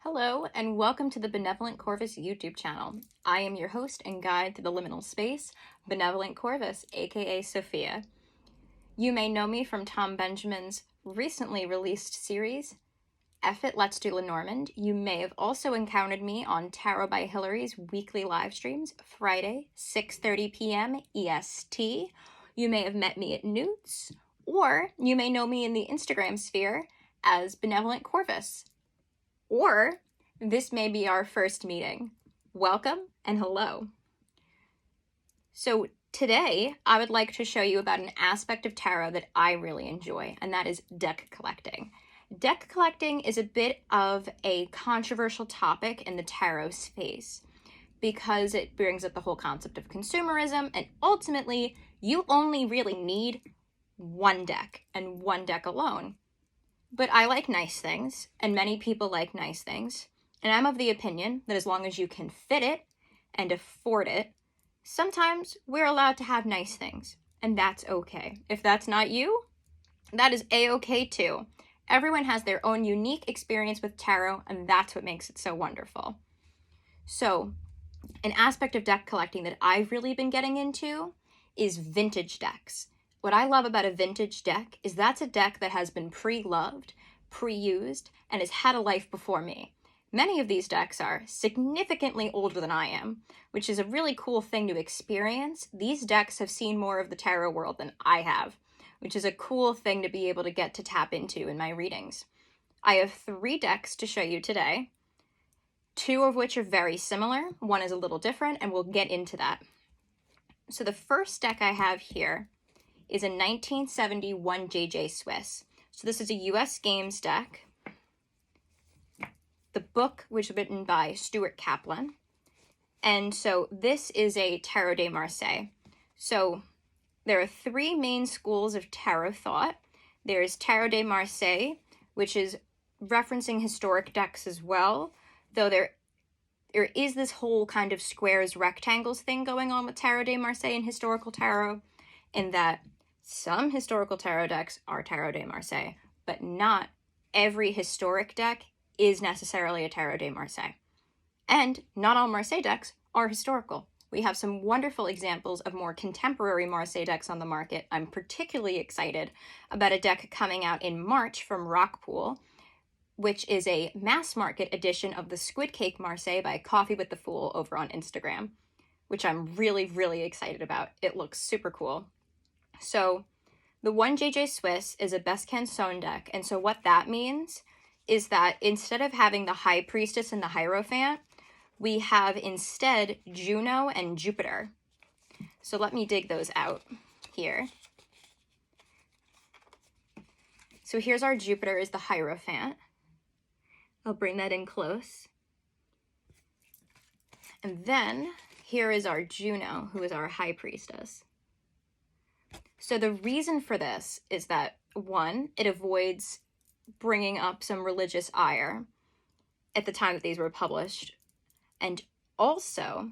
Hello, and welcome to the Benevolent Corvus YouTube channel. I am your host and guide through the liminal space, Benevolent Corvus, aka Sophia. You may know me from Tom Benjamin's recently released series, F It, Let's Do Lenormand. You may have also encountered me on Tarot by Hillary's weekly live streams, Friday, 6:30 p.m. EST. You may have met me at Newts, or you may know me in the Instagram sphere as Benevolent Corvus. Or this may be our first meeting. Welcome and hello. So today I would like to show you about an aspect of tarot that I really enjoy, and that is deck collecting. Deck collecting is a bit of a controversial topic in the tarot space because it brings up the whole concept of consumerism, and ultimately you only really need one deck and one deck alone. But I like nice things, and many people like nice things, and I'm of the opinion that as long as you can fit it and afford it, sometimes we're allowed to have nice things, and that's okay. If that's not you, that is a-okay too. Everyone has their own unique experience with tarot, and that's what makes it so wonderful. So, an aspect of deck collecting that I've really been getting into is vintage decks. What I love about a vintage deck is that's a deck that has been pre-loved, pre-used, and has had a life before me. Many of these decks are significantly older than I am, which is a really cool thing to experience. These decks have seen more of the tarot world than I have, which is a cool thing to be able to get to tap into in my readings. I have 3 decks to show you today, 2 of which are very similar. One is a little different, and we'll get into that. So the first deck I have here is a 1971 JJ Swiss. So this is a US Games deck. The book was written by Stuart Kaplan. And so this is a Tarot de Marseille. So there are 3 main schools of tarot thought. There's Tarot de Marseille, which is referencing historic decks as well, though there is this whole kind of squares, rectangles thing going on with Tarot de Marseille and historical tarot, in that some historical tarot decks are Tarot de Marseille, but not every historic deck is necessarily a Tarot de Marseille. And not all Marseille decks are historical. We have some wonderful examples of more contemporary Marseille decks on the market. I'm particularly excited about a deck coming out in March from Rockpool, which is a mass market edition of the Squid Cake Marseille by Coffee with the Fool over on Instagram, which I'm really, really excited about. It looks super cool. So the 1 JJ Swiss is a Best Canson deck, and so what that means is that instead of having the High Priestess and the Hierophant, we have instead Juno and Jupiter. So let me dig those out here. So here's our Jupiter is the Hierophant. I'll bring that in close. And then here is our Juno, who is our High Priestess. So the reason for this is that, 1, it avoids bringing up some religious ire at the time that these were published. And also,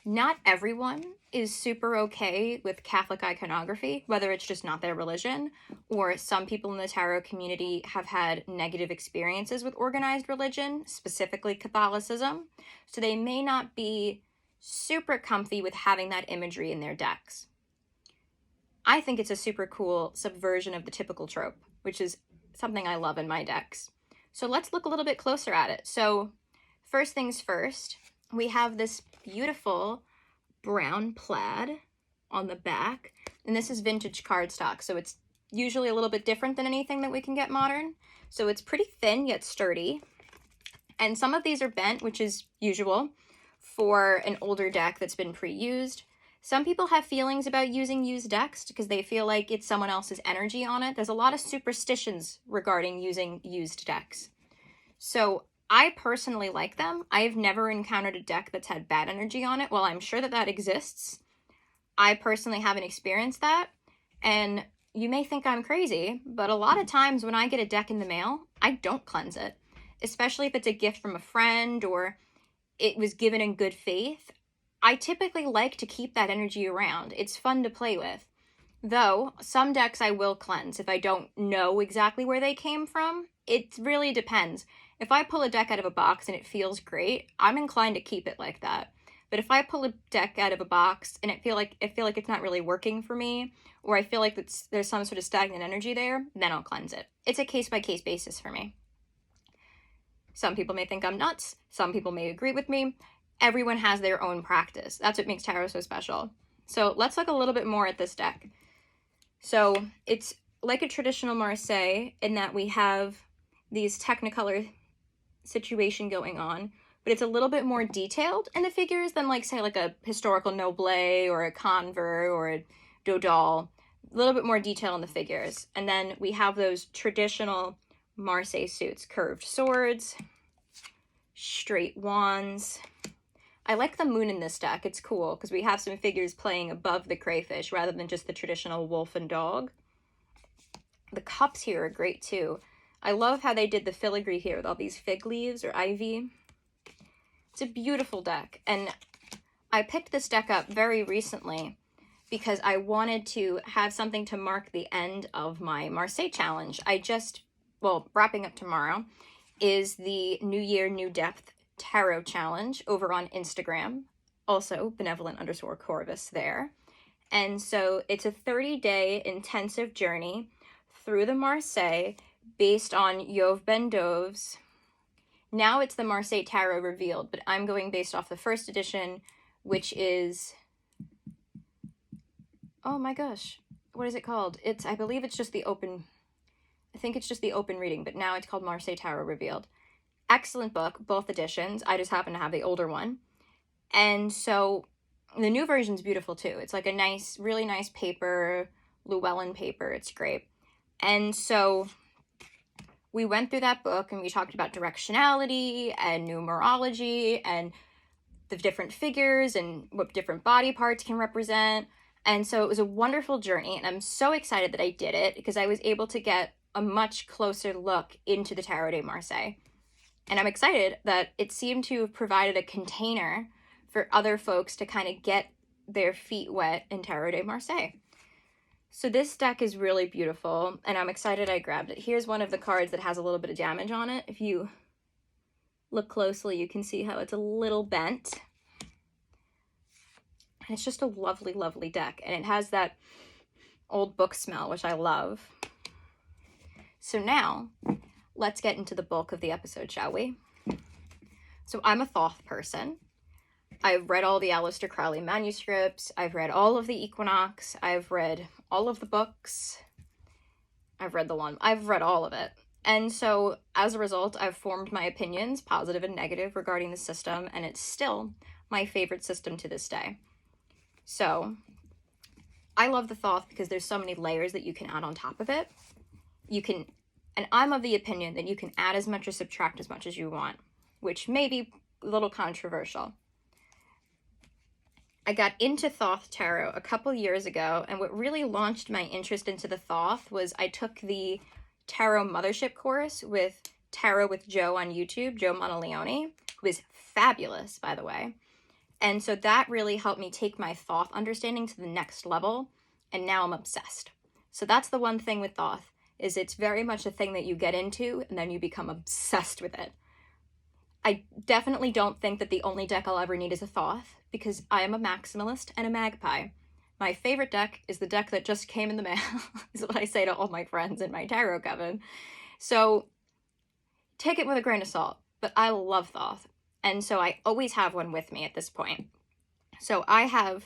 not everyone is super okay with Catholic iconography, whether it's just not their religion, or some people in the tarot community have had negative experiences with organized religion, specifically Catholicism, so they may not be super comfy with having that imagery in their decks. I think it's a super cool subversion of the typical trope, which is something I love in my decks. So let's look a little bit closer at it. So first things first, we have this beautiful brown plaid on the back, and this is vintage cardstock, so it's usually a little bit different than anything that we can get modern. So it's pretty thin yet sturdy, and some of these are bent, which is usual for an older deck that's been pre-used. Some people have feelings about using used decks because they feel like it's someone else's energy on it. There's a lot of superstitions regarding using used decks. So I personally like them. I've never encountered a deck that's had bad energy on it. While I'm sure that exists, I personally haven't experienced that. And you may think I'm crazy, but a lot of times when I get a deck in the mail, I don't cleanse it, especially if it's a gift from a friend or it was given in good faith. I typically like to keep that energy around. It's fun to play with. Though, some decks I will cleanse if I don't know exactly where they came from. It really depends. If I pull a deck out of a box and it feels great, I'm inclined to keep it like that. But if I pull a deck out of a box and I feel like it's not really working for me, or I feel like there's some sort of stagnant energy there, then I'll cleanse it. It's a case-by-case basis for me. Some people may think I'm nuts. Some people may agree with me. Everyone has their own practice. That's what makes tarot so special. So let's look a little bit more at this deck. So it's like a traditional Marseille in that we have these Technicolor situation going on, but it's a little bit more detailed in the figures than, like, say, like a historical Noblet or a Convert or a Dodal. A little bit more detail in the figures. And then we have those traditional Marseille suits, curved swords, straight wands. I like the moon in this deck. It's cool because we have some figures playing above the crayfish rather than just the traditional wolf and dog. The cups here are great too. I love how they did the filigree here with all these fig leaves or ivy. It's a beautiful deck, and I picked this deck up very recently because I wanted to have something to mark the end of my Marseille challenge. Wrapping up tomorrow is the New Year, New Depth Tarot Challenge over on Instagram, also benevolent_Corvus there. And so it's a 30-day intensive journey through the Marseille based on Yov Ben Dov's. Now it's the Marseille Tarot Revealed, but I'm going based off the first edition, which is, oh my gosh, what is it called? I believe it's just the open, I think it's just the open reading, but now it's called Marseille Tarot Revealed. Excellent book, both editions. I just happen to have the older one. And so the new version's beautiful too. It's like a nice, really nice paper, Llewellyn paper. It's great. And so we went through that book and we talked about directionality and numerology and the different figures and what different body parts can represent. And so it was a wonderful journey, and I'm so excited that I did it because I was able to get a much closer look into the Tarot de Marseille. And I'm excited that it seemed to have provided a container for other folks to kind of get their feet wet in Tarot de Marseille. So this deck is really beautiful, and I'm excited I grabbed it. Here's one of the cards that has a little bit of damage on it. If you look closely, you can see how it's a little bent. And it's just a lovely, lovely deck. And it has that old book smell, which I love. So now, let's get into the bulk of the episode, shall we? So I'm a Thoth person. I've read all the Aleister Crowley manuscripts. I've read all of the Equinox. I've read all of the books. I've read all of it. And so, as a result, I've formed my opinions, positive and negative, regarding the system, and it's still my favorite system to this day. So, I love the Thoth because there's so many layers that you can add on top of it. And I'm of the opinion that you can add as much or subtract as much as you want, which may be a little controversial. I got into Thoth Tarot a couple years ago, and what really launched my interest into the Thoth was I took the Tarot Mothership course with Tarot with Joe on YouTube, Joe Monteleone, who is fabulous, by the way. And so that really helped me take my Thoth understanding to the next level, and now I'm obsessed. So that's the one thing with Thoth, is it's very much a thing that you get into, and then you become obsessed with it. I definitely don't think that the only deck I'll ever need is a Thoth, because I am a maximalist and a magpie. My favorite deck is the deck that just came in the mail, is what I say to all my friends in my tarot coven. So take it with a grain of salt, but I love Thoth. And so I always have one with me at this point. So I have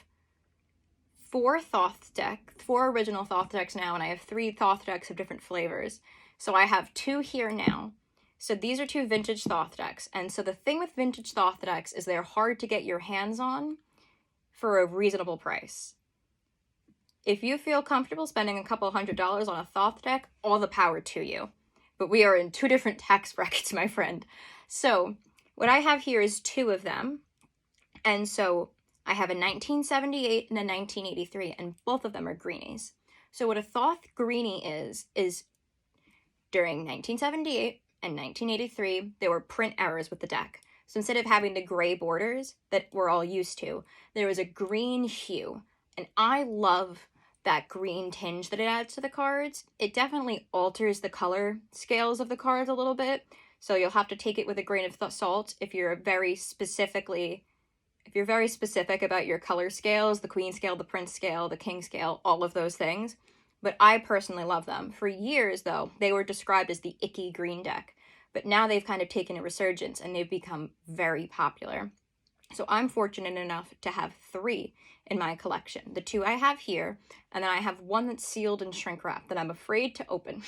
four original Thoth decks now, and I have 3 Thoth decks of different flavors. So I have 2 here now. So these are 2 vintage Thoth decks. And so the thing with vintage Thoth decks is they're hard to get your hands on for a reasonable price. If you feel comfortable spending a couple $100 on a Thoth deck, all the power to you. But we are in 2 different tax brackets, my friend. So what I have here is 2 of them. And so I have a 1978 and a 1983, and both of them are greenies. So what a Thoth greenie is during 1978 and 1983, there were print errors with the deck. So instead of having the gray borders that we're all used to, there was a green hue. And I love that green tinge that it adds to the cards. It definitely alters the color scales of the cards a little bit. So you'll have to take it with a grain of salt if you're very specific about your color scales, the queen scale, the prince scale, the king scale, all of those things. But I personally love them. For years, though, they were described as the icky green deck. But now they've kind of taken a resurgence and they've become very popular. So I'm fortunate enough to have 3 in my collection. The 2 I have here, and then I have one that's sealed in shrink wrap that I'm afraid to open.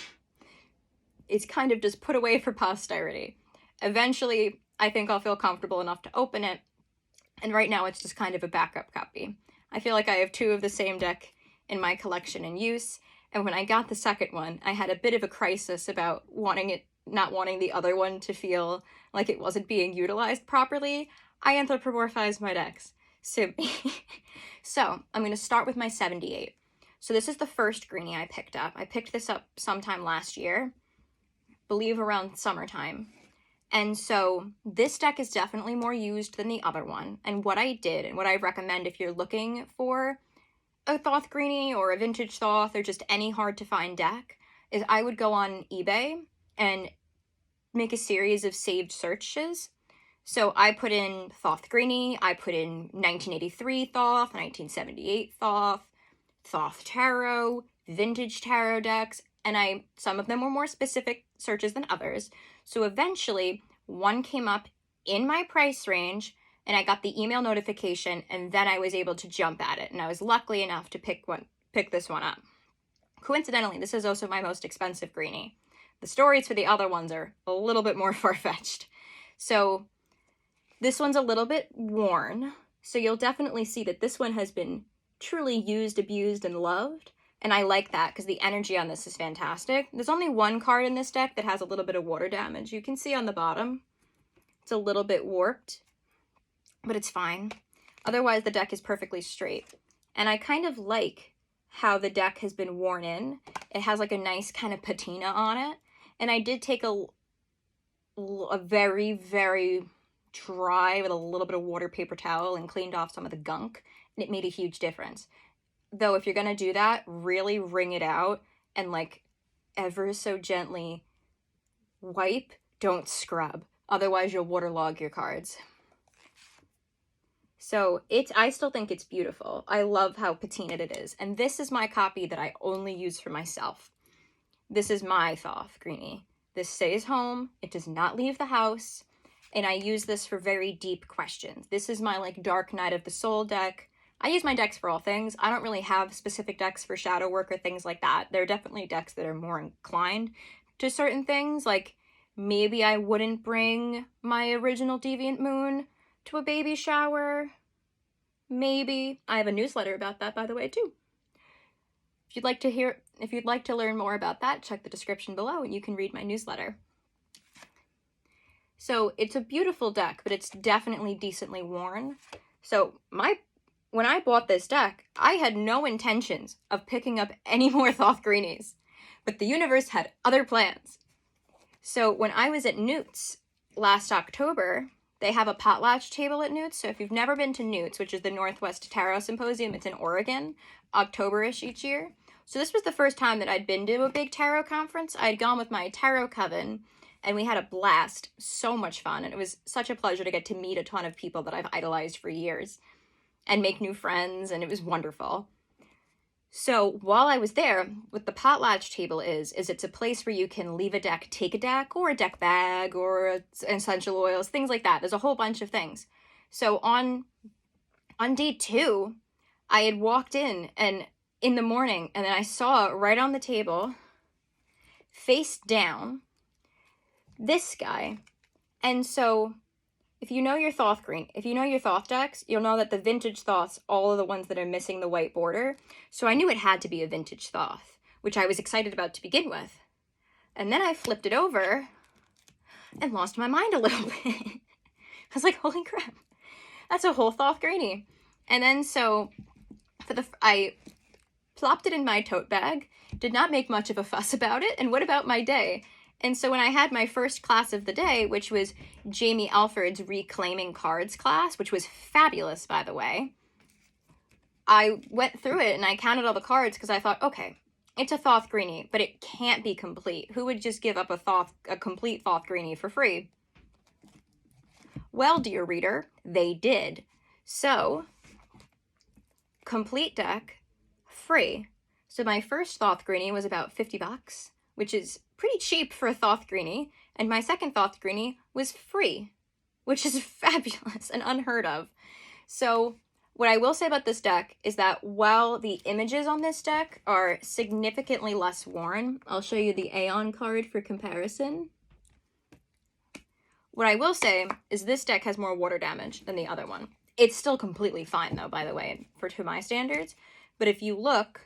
It's kind of just put away for posterity. Eventually, I think I'll feel comfortable enough to open it, and right now it's just kind of a backup copy. I feel like I have 2 of the same deck in my collection in use, and when I got the second one, I had a bit of a crisis about not wanting the other one to feel like it wasn't being utilized properly. I anthropomorphized my decks. So I'm going to start with my 78. So this is the first greenie I picked up. I picked this up sometime last year, believe around summertime. And so this deck is definitely more used than the other one. And what I did, and what I recommend if you're looking for a Thoth greenie or a vintage Thoth or just any hard to find deck, is I would go on eBay and make a series of saved searches. So I put in Thoth greenie, I put in 1983 Thoth, 1978 Thoth, Thoth tarot, vintage tarot decks, and some of them were more specific searches than others. So eventually, one came up in my price range, and I got the email notification, and then I was able to jump at it, and I was lucky enough to pick this one up. Coincidentally, this is also my most expensive greenie. The stories for the other ones are a little bit more far-fetched. So this one's a little bit worn, so you'll definitely see that this one has been truly used, abused, and loved. And I like that because the energy on this is fantastic. There's only one card in this deck that has a little bit of water damage. You can see on the bottom, it's a little bit warped, but it's fine. Otherwise, the deck is perfectly straight. And I kind of like how the deck has been worn in. It has like a nice kind of patina on it. And I did take a very, very dry with a little bit of water paper towel and cleaned off some of the gunk. And it made a huge difference. Though if you're going to do that, really wring it out and like ever so gently wipe, don't scrub. Otherwise you'll waterlog your cards. So I still think it's beautiful. I love how patinaed it is. And this is my copy that I only use for myself. This is my Thoth greenie. This stays home. It does not leave the house. And I use this for very deep questions. This is my like Dark Night of the Soul deck. I use my decks for all things. I don't really have specific decks for shadow work or things like that. There are definitely decks that are more inclined to certain things. Like maybe I wouldn't bring my original Deviant Moon to a baby shower. Maybe. I have a newsletter about that, by the way, too. If you'd like to learn more about that, check the description below and you can read my newsletter. So it's a beautiful deck, but it's definitely decently worn. So when I bought this deck, I had no intentions of picking up any more Thoth greenies, but the universe had other plans. So when I was at Newt's last October, they have a potlatch table at Newt's. So if you've never been to Newt's, which is the Northwest Tarot Symposium, it's in Oregon, October-ish each year. So this was the first time that I'd been to a big tarot conference. I'd gone with my tarot coven, and we had a blast, so much fun. And it was such a pleasure to get to meet a ton of people that I've idolized for years and make new friends, and it was wonderful. So while I was there, what the potlatch table is it's a place where you can leave a deck, take a deck, or a deck bag, or essential oils, things like that. There's a whole bunch of things. So on day 2, I had walked in the morning, and then I saw right on the table, face down, this guy. And so if you know your Thoth decks, you'll know that the vintage Thoths, all of the ones that are missing the white border. So I knew it had to be a vintage Thoth, which I was excited about to begin with. And then I flipped it over and lost my mind a little bit. I was like, holy crap, that's a whole Thoth greenie. And then so I plopped it in my tote bag, did not make much of a fuss about it, and what about my day? And so when I had my first class of the day, which was Jamie Alford's Reclaiming Cards class, which was fabulous, by the way, I went through it and I counted all the cards because I thought, okay, it's a Thoth Greenie, but it can't be complete. Who would just give up a complete Thoth Greenie for free? Well, dear reader, they did. So, complete deck, free. So my first Thoth Greenie was about 50 bucks, which is pretty cheap for a Thoth Greenie, and my second Thoth Greenie was free, which is fabulous and unheard of. So what I will say about this deck is that while the images on this deck are significantly less worn, I'll show you the Aeon card for comparison. What I will say is this deck has more water damage than the other one. It's still completely fine though, by the way, to my standards. But if you look,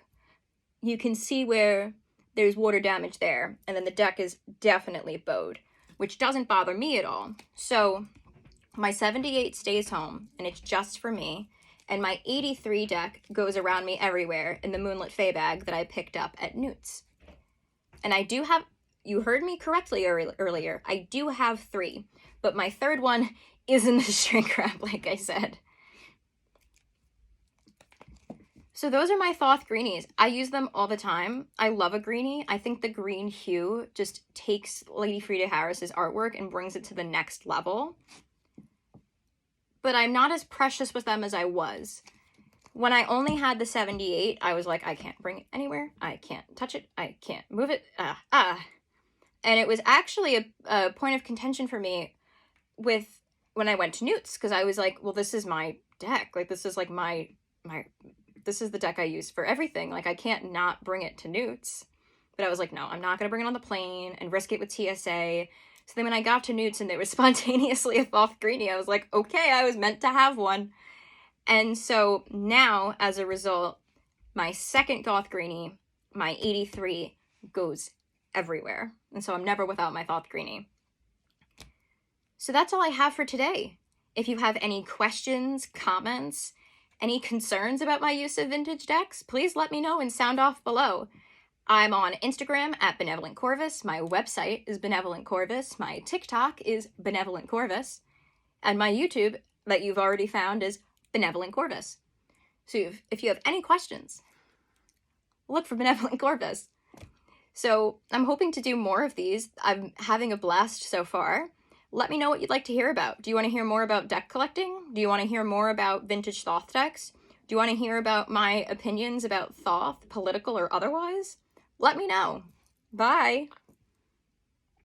you can see where there's water damage there, and then the deck is definitely bowed, which doesn't bother me at all. So my 78 stays home, and it's just for me, and my 83 deck goes around me everywhere in the Moonlit Fae bag that I picked up at Newt's. And I do have, you heard me correctly earlier, I do have 3, but my third one is in the shrink wrap, like I said. So those are my Thoth Greenies. I use them all the time. I love a greenie. I think the green hue just takes Lady Frida Harris's artwork and brings it to the next level. But I'm not as precious with them as I was. When I only had the 78, I was like, I can't bring it anywhere. I can't touch it. I can't move it. And it was actually a point of contention for me with when I went to Newt's, because I was like, well, this is my deck. Like, this is like this is the deck I use for everything. Like, I can't not bring it to Newt's. But I was like, no, I'm not going to bring it on the plane and risk it with TSA. So then when I got to Newt's and there was spontaneously a Thoth Greenie, I was like, okay, I was meant to have one. And so now, as a result, my second Thoth Greenie, my 83, goes everywhere. And so I'm never without my Thoth Greenie. So that's all I have for today. If you have any questions, comments, any concerns about my use of vintage decks, please let me know and sound off below. I'm on Instagram at Benevolent Corvus. My website is Benevolent Corvus. My TikTok is Benevolent Corvus. And my YouTube that you've already found is Benevolent Corvus. So if you have any questions, look for Benevolent Corvus. So I'm hoping to do more of these. I'm having a blast so far. Let me know what you'd like to hear about. Do you want to hear more about deck collecting? Do you want to hear more about vintage Thoth decks? Do you want to hear about my opinions about Thoth, political or otherwise? Let me know. Bye!